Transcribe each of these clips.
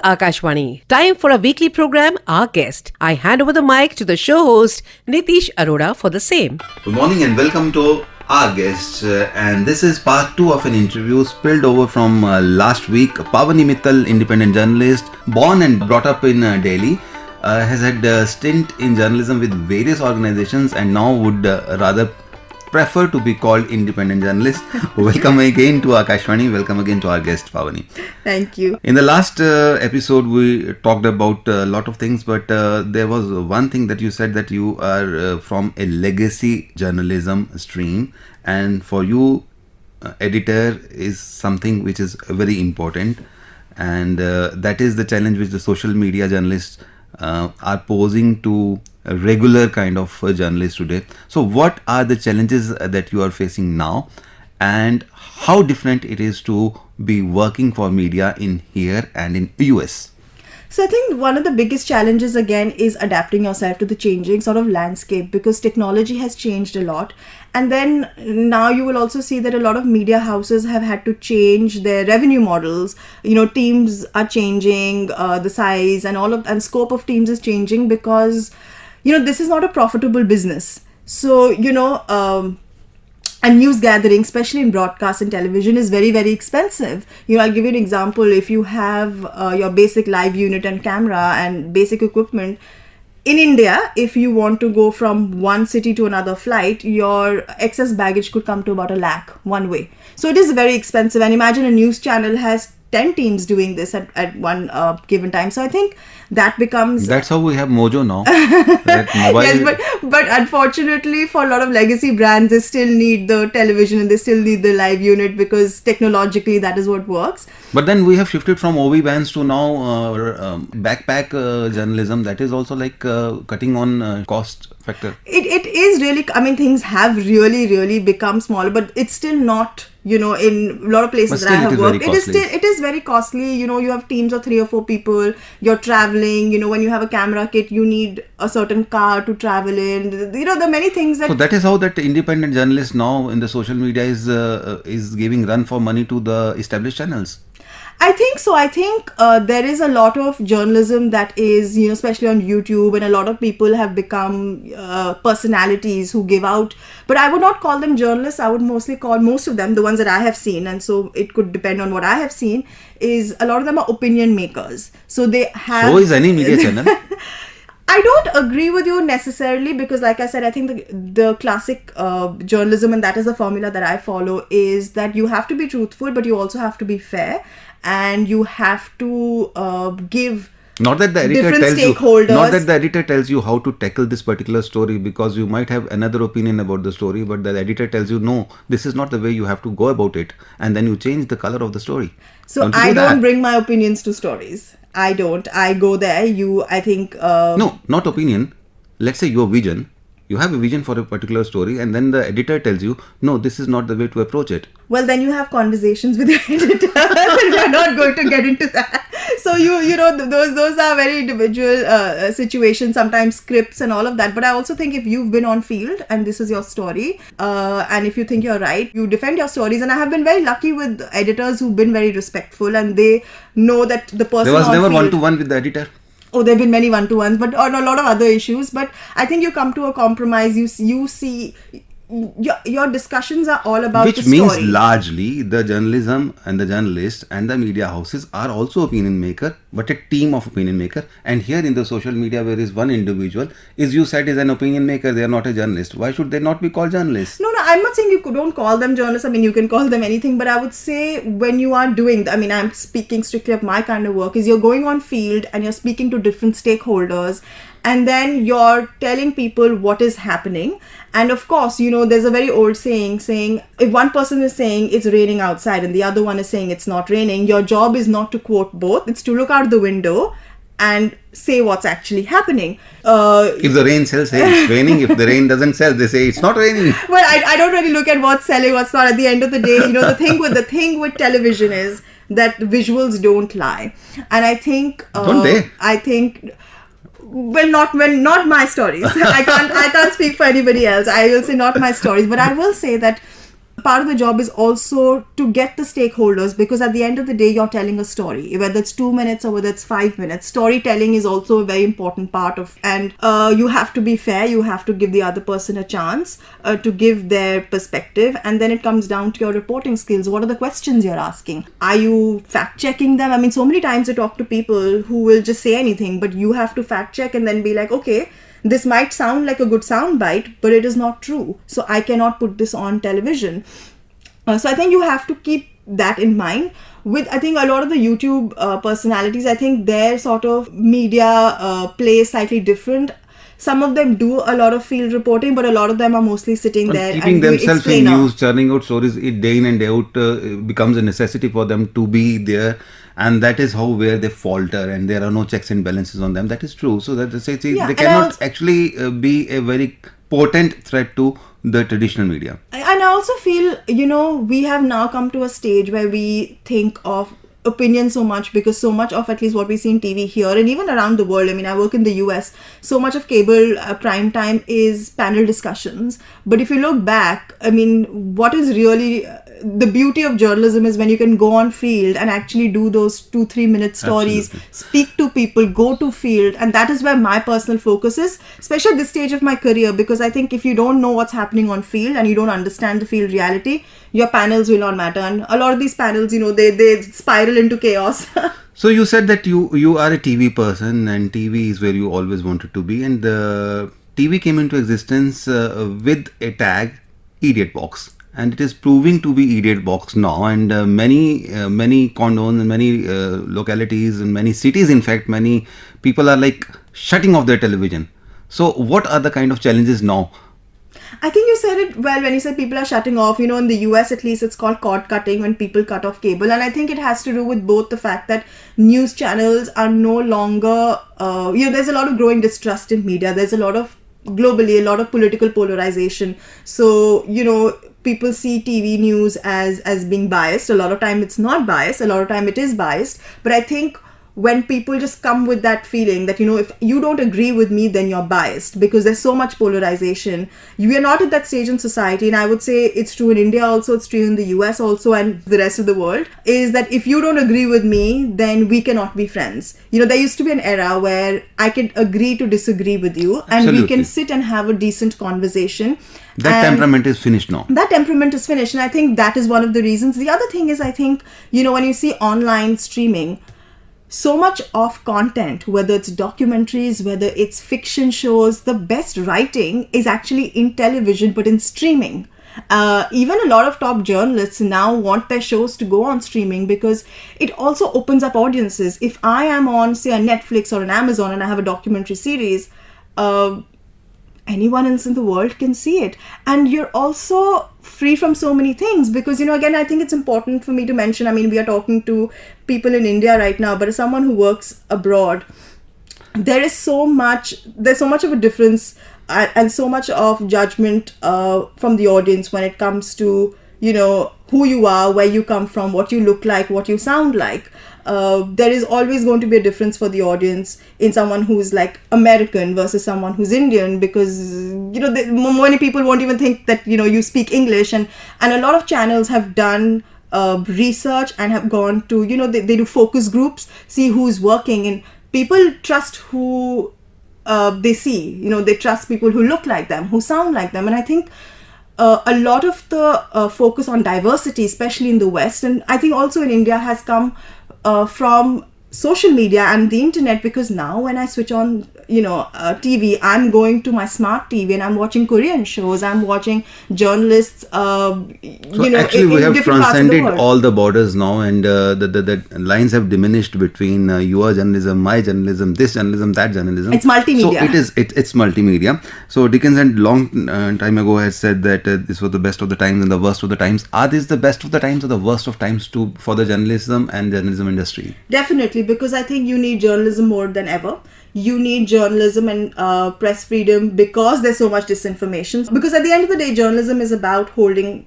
Akashvani. Time for a weekly program, Our Guest. I hand over the mic to the show host, Nitish Arora, for the same. Good morning and welcome to Our Guest. And this is part 2 of an interview spilled over from last week. Pavni Mittal, independent journalist, born and brought up in Delhi, has had a stint in journalism with various organizations and now would rather prefer to be called independent journalist. Welcome again to Akashvani. Welcome again to our guest, Pavni. Thank you. In the last episode, we talked about a lot of things, but there was one thing that you said, that you are from a legacy journalism stream, and for you, editor is something which is very important, and that is the challenge which the social media journalists are posing to a regular kind of journalist today. So what are the challenges that you are facing now, and how different it is to be working for media in here and in US? So I think one of the biggest challenges again is adapting yourself to the changing sort of landscape, because technology has changed a lot. And then now you will also see that a lot of media houses have had to change their revenue models. You know, teams are changing, the size and scope of teams is changing, because this is not a profitable business. So, and news gathering, especially in broadcast and television, is very, very expensive. I'll give you an example. If you have your basic live unit and camera and basic equipment, in India, if you want to go from one city to another flight, your excess baggage could come to about 1 lakh one way. So it is very expensive. And imagine a news channel has 10 teams doing this at one given time. So I think that becomes... That's how we have Mojo now. Yes, but unfortunately for a lot of legacy brands, they still need the television and they still need the live unit, because technologically that is what works. But then we have shifted from OB bands to now backpack journalism. That is also like cutting on cost factor. It is really, things have really become smaller, but it's still not, in a lot of places that I have worked, it is very costly. You have teams of 3 or 4 people, you're traveling, when you have a camera kit, you need a certain car to travel in, there are many things that... So that is how that independent journalist now in the social media is giving run for money to the established channels. I think so. I think there is a lot of journalism that is, especially on YouTube, and a lot of people have become personalities who give out, but I would not call them journalists. I would mostly call most of them, the ones that I have seen, and so it could depend on what I have seen, is a lot of them are opinion makers. So they have... So is any media channel. I don't agree with you necessarily, because like I said, I think the classic journalism, and that is the formula that I follow, is that you have to be truthful, but you also have to be fair, and you have to give different stakeholders. Not that the editor tells you how to tackle this particular story, because you might have another opinion about the story, but the editor tells you, no, this is not the way you have to go about it, and then you change the color of the story. So I don't bring my opinions to stories. I don't. I go there. I think... No, not opinion. Let's say your vision. You have a vision for a particular story, and then the editor tells you, no, this is not the way to approach it. Well, then you have conversations with your editor, and we're not going to get into that. So those are very individual situations, sometimes scripts and all of that. But I also think if you've been on field and this is your story, and if you think you're right, you defend your stories. And I have been very lucky with editors who've been very respectful, and they know that the person... There was never one-to-one with the editor? Oh, there have been many one-to-ones, but on a lot of other issues. But I think you come to a compromise. You see... Your discussions are all about the story. Which means largely the journalism and the journalists and the media houses are also opinion maker, but a team of opinion maker. And here in the social media, where is one individual, is you said is an opinion maker, they are not a journalist. Why should they not be called journalists? No, I'm not saying you don't call them journalists. You can call them anything, but I would say when you are doing, I'm speaking strictly of my kind of work, is you're going on field and you're speaking to different stakeholders, and then you're telling people what is happening. And of course, there's a very old saying if one person is saying it's raining outside and the other one is saying it's not raining, your job is not to quote both. It's to look out the window and say what's actually happening. If the rain sells, say it's raining. If the rain doesn't sell, they say it's not raining. Well, I don't really look at what's selling, what's not. At the end of the day, the thing with television is that visuals don't lie. And I think... don't they? I think... Well, not my stories. I can't speak for anybody else. I will say not my stories, but I will say that part of the job is also to get the stakeholders, because at the end of the day, you're telling a story, whether it's 2 minutes or whether it's 5 minutes. Storytelling is also a very important part of, and you have to be fair. You have to give the other person a chance to give their perspective, and then it comes down to your reporting skills. What are the questions you're asking? Are you fact checking them? I mean, so many times I talk to people who will just say anything, but you have to fact check and then be like, okay, this might sound like a good sound bite, but it is not true. So I cannot put this on television. So I think you have to keep that in mind. With, I think, a lot of the YouTube personalities, I think their sort of media play is slightly different. Some of them do a lot of field reporting, but a lot of them are mostly sitting there keeping and doing themselves in explainer. news, churning out stories day in and day out becomes a necessity for them to be there, and that is how where they falter, and there are no checks and balances on them. That is true. So that Yeah, they and cannot actually be a very potent threat to the traditional media. And I also feel, we have now come to a stage where we think of opinion so much, because so much of at least what we see in TV here and even around the world, I mean, I work in the US, so much of cable prime time is panel discussions. But if you look back, I mean, what is really the beauty of journalism is when you can go on field and actually do those 2-3 minute stories, Absolutely. speak to people, go to field. And that is where my personal focus is, especially at this stage of my career, because I think if you don't know what's happening on field and you don't understand the field reality, your panels will not matter. And a lot of these panels, they spiral into chaos. So you said that you are a TV person, and TV is where you always wanted to be, and TV came into existence with a tag, Idiot Box, and it is proving to be Idiot Box now, and many condos and many localities and many cities, in fact, many people are like shutting off their television. So what are the kind of challenges now? I think you said it well when you said people are shutting off. In the US at least, it's called cord cutting, when people cut off cable. And I think it has to do with both the fact that news channels are no longer, there's a lot of growing distrust in media. There's globally a lot of political polarization. So, people see TV news as being biased. A lot of time it's not biased. A lot of time it is biased. But I think when people just come with that feeling that, if you don't agree with me, then you're biased, because there's so much polarization. We are not at that stage in society, and I would say it's true in India also, it's true in the US also, and the rest of the world, is that if you don't agree with me, then we cannot be friends. There used to be an era where I could agree to disagree with you, and we Absolutely. can sit and have a decent conversation. That And temperament is finished now. that temperament is finished, and I think that is one of the reasons. The other thing is, I think, when you see online streaming, so much of content, whether it's documentaries, whether it's fiction shows, the best writing is actually in television, but in streaming. Even a lot of top journalists now want their shows to go on streaming, because it also opens up audiences. If I am on, say, a Netflix or an Amazon and I have a documentary series, anyone else in the world can see it. And you're also free from so many things, because, again, I think it's important for me to mention, I mean, we are talking to people in India right now, but as someone who works abroad, there's so much of a difference and so much of judgment from the audience when it comes to, who you are, where you come from, what you look like, what you sound like. There is always going to be a difference for the audience in someone who's like American versus someone who's Indian, because many people won't even think that you speak English, and a lot of channels have done research and have gone to they do focus groups, see who's working, and people trust who they see. They trust people who look like them, who sound like them, and I think a lot of the focus on diversity, especially in the West, and I think also in India, has come from social media and the internet, because now when I switch on TV, I'm going to my smart TV and I'm watching Korean shows, I'm watching journalists Actually, we in have different parts of the transcended world. all the borders now, and the lines have diminished between your journalism, my journalism, this journalism, that journalism. It's multimedia. So it's multimedia. So Dickens had long time ago has said that this was the best of the times and the worst of the times. Are these the best of the times or the worst of times for the journalism and journalism industry? Definitely, because I think you need journalism more than ever. You need journalism and press freedom, because there's so much disinformation. Because at the end of the day, journalism is about holding,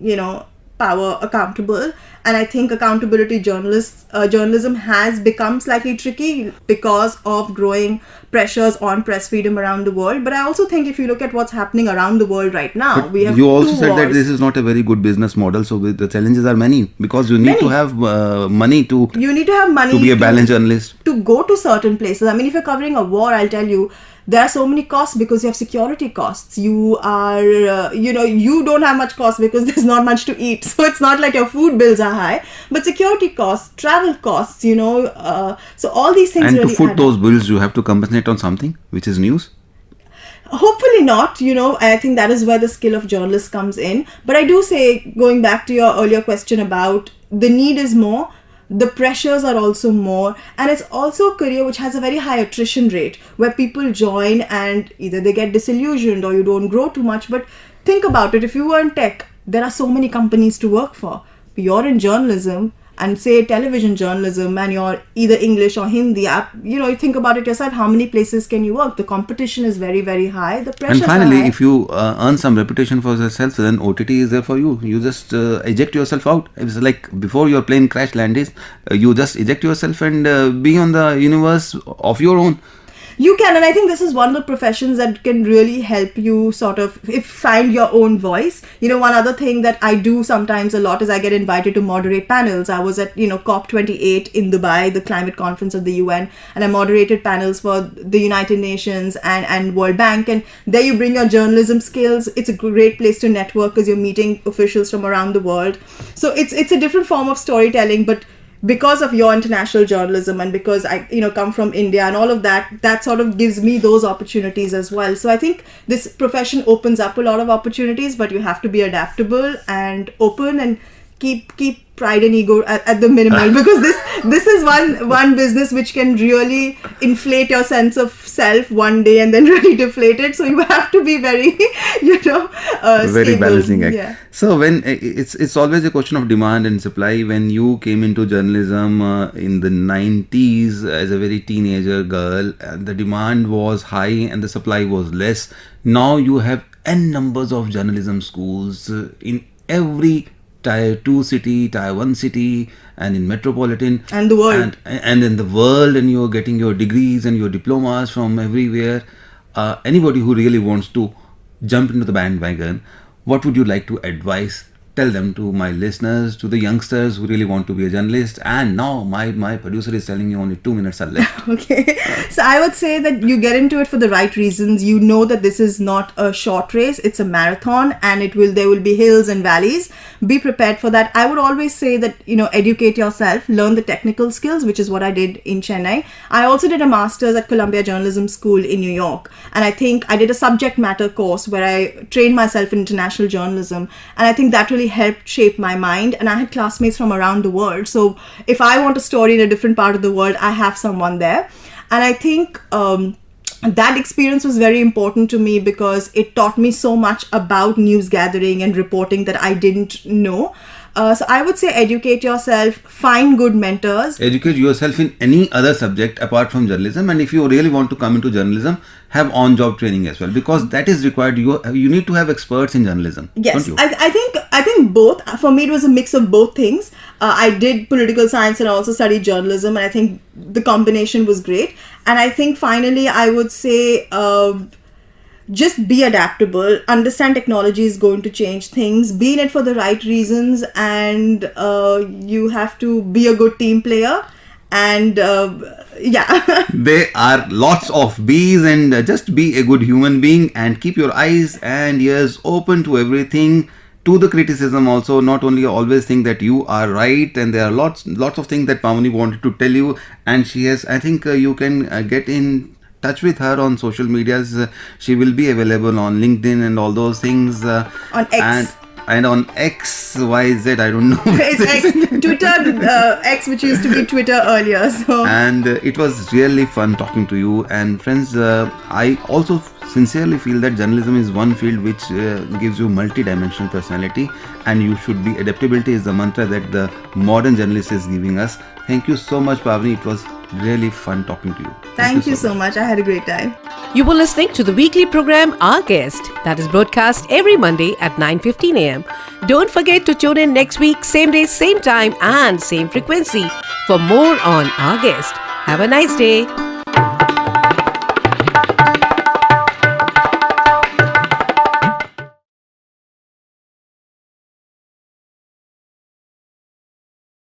power accountable And I think accountability journalism has become slightly tricky because of growing pressures on press freedom around the world. But I also think if you look at what's happening around the world right now, But we have you also two said that wars. this is not a very good business model. So the challenges are many, because you need to Many. have money to You need to have money to be a balanced journalist. to go to certain places. I mean, if you're covering a war, I'll tell you, there are so many costs because you have security costs. You are, you don't have much cost because there's not much to eat. So it's not like your food bills are high, but security costs, travel costs, so all these things And really to foot add those up. bills, you have to compensate on something, which is news. Hopefully not, I think that is where the skill of journalists comes in. But I do say, going back to your earlier question about the need is more, the pressures are also more, and it's also a career which has a very high attrition rate where people join and either they get disillusioned or you don't grow too much. But think about it, if you were in tech, there are so many companies to work for. You're in journalism, and say television journalism, and you're either English or Hindi, you think about it yourself, how many places can you work? The competition is very, very high. The pressures And finally, are high. if you earn some reputation for yourself, then OTT is there for you. You just eject yourself out. It's like before your plane crash lands, you just eject yourself and be on the universe of your own. You can, and I think this is one of the professions that can really help you sort of find your own voice. One other thing that I do sometimes a lot is I get invited to moderate panels. I was at, COP28 in Dubai, the climate conference of the UN, and I moderated panels for the United Nations and World Bank. And there you bring your journalism skills. It's a great place to network because you're meeting officials from around the world. So it's a different form of storytelling, but because of your international journalism and because I come from India and all of that sort of gives me those opportunities as well. So I think this profession opens up a lot of opportunities, but you have to be adaptable and open and keep pride and ego at the minimal, because this is one business which can really inflate your sense of self one day and then really deflate it. So you have to be very Very stable. balancing act. Yeah. So when it's always a question of demand and supply. When you came into journalism in the 90s as a very teenager girl, the demand was high and the supply was less. Now you have n numbers of journalism schools in every Tier 2 city, Tier 1 city, and in metropolitan And the world. and in the world, and you're getting your degrees and your diplomas from everywhere. Anybody who really wants to jump into the bandwagon, what would you like to advise? Tell them, to my listeners, to the youngsters who really want to be a journalist. And now my producer is telling me only 2 minutes are left. Okay, so I would say that you get into it for the right reasons. You know that this is not a short race, it's a marathon, and there will be hills and valleys. Be prepared for that. I would always say that, educate yourself, learn the technical skills, which is what I did in Chennai. I also did a master's at Columbia Journalism School in New York, and I think I did a subject matter course where I trained myself in international journalism, and I think that really helped shape my mind. And I had classmates from around the world, so if I want a story in a different part of the world, I have someone there. And I think that experience was very important to me because it taught me so much about news gathering and reporting that I didn't know. So I would say educate yourself, find good mentors. Educate yourself in any other subject apart from journalism, and if you really want to come into journalism, have on-job training as well, because that is required. You need to have experts in journalism. Yes, don't you? I think both. For me, it was a mix of both things. I did political science and I also studied journalism, and I think the combination was great. And I think finally, I would say just be adaptable. Understand technology is going to change things. Be in it for the right reasons, and you have to be a good team player. And yeah. There are lots of bees, and just be a good human being and keep your eyes and ears open to everything, to the criticism also. Not only always think that you are right, and there are lots of things that Pavni wanted to tell you, and she has. I think you can get in touch with her on social medias. She will be available on LinkedIn and all those things. On X. And on XYZ, I don't know. It's X, Twitter, X, which used to be Twitter earlier. So. And it was really fun talking to you. And friends, I also sincerely feel that journalism is one field which gives you multi-dimensional personality, and you should be. Adaptability is the mantra that the modern journalist is giving us. Thank you so much, Pavni. It was really fun talking to you. Thank you so much. I had a great time. You were listening to the weekly program Our Guest that is broadcast every Monday at 9:15 a.m. Don't forget to tune in next week, same day, same time and same frequency for more on Our Guest. Have a nice day.